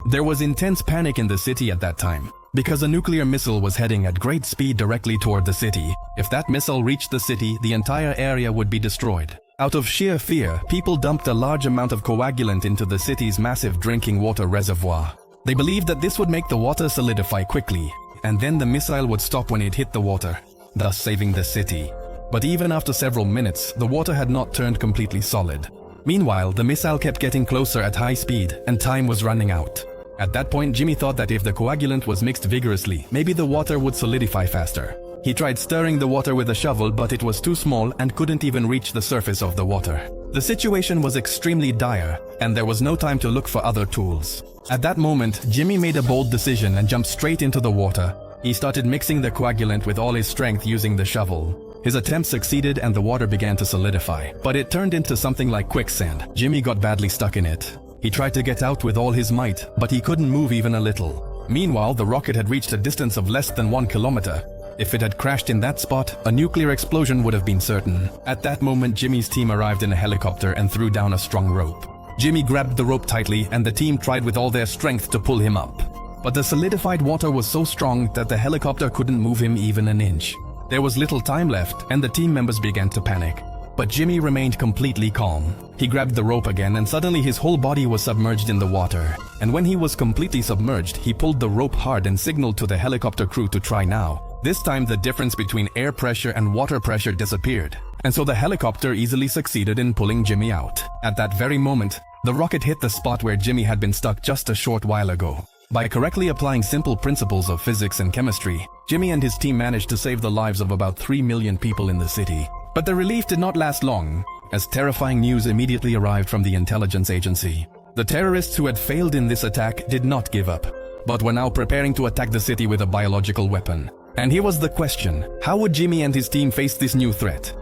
There was intense panic in the city at that time, because a nuclear missile was heading at great speed directly toward the city. If that missile reached the city, the entire area would be destroyed. Out of sheer fear, people dumped a large amount of coagulant into the city's massive drinking water reservoir. They believed that this would make the water solidify quickly, and then the missile would stop when it hit the water, thus saving the city. But even after several minutes, the water had not turned completely solid. Meanwhile, the missile kept getting closer at high speed, and time was running out. At that point, Jimmy thought that if the coagulant was mixed vigorously, maybe the water would solidify faster. He tried stirring the water with a shovel, but it was too small and couldn't even reach the surface of the water. The situation was extremely dire, and there was no time to look for other tools. At that moment, Jimmy made a bold decision and jumped straight into the water. He started mixing the coagulant with all his strength using the shovel. His attempt succeeded and the water began to solidify, but it turned into something like quicksand. Jimmy got badly stuck in it. He tried to get out with all his might, but he couldn't move even a little. Meanwhile, the rocket had reached a distance of less than 1 kilometer. If it had crashed in that spot, a nuclear explosion would have been certain. At that moment, Jimmy's team arrived in a helicopter and threw down a strong rope. Jimmy grabbed the rope tightly and the team tried with all their strength to pull him up. But the solidified water was so strong that the helicopter couldn't move him even an inch. There was little time left and the team members began to panic. But Jimmy remained completely calm. He grabbed the rope again and suddenly his whole body was submerged in the water. And when he was completely submerged, he pulled the rope hard and signaled to the helicopter crew to try now. This time the difference between air pressure and water pressure disappeared. And so the helicopter easily succeeded in pulling Jimmy out. At that very moment, the rocket hit the spot where Jimmy had been stuck just a short while ago. By correctly applying simple principles of physics and chemistry, Jimmy and his team managed to save the lives of about 3 million people in the city. But the relief did not last long, as terrifying news immediately arrived from the intelligence agency. The terrorists who had failed in this attack did not give up, but were now preparing to attack the city with a biological weapon. And here was the question: how would Jimmy and his team face this new threat?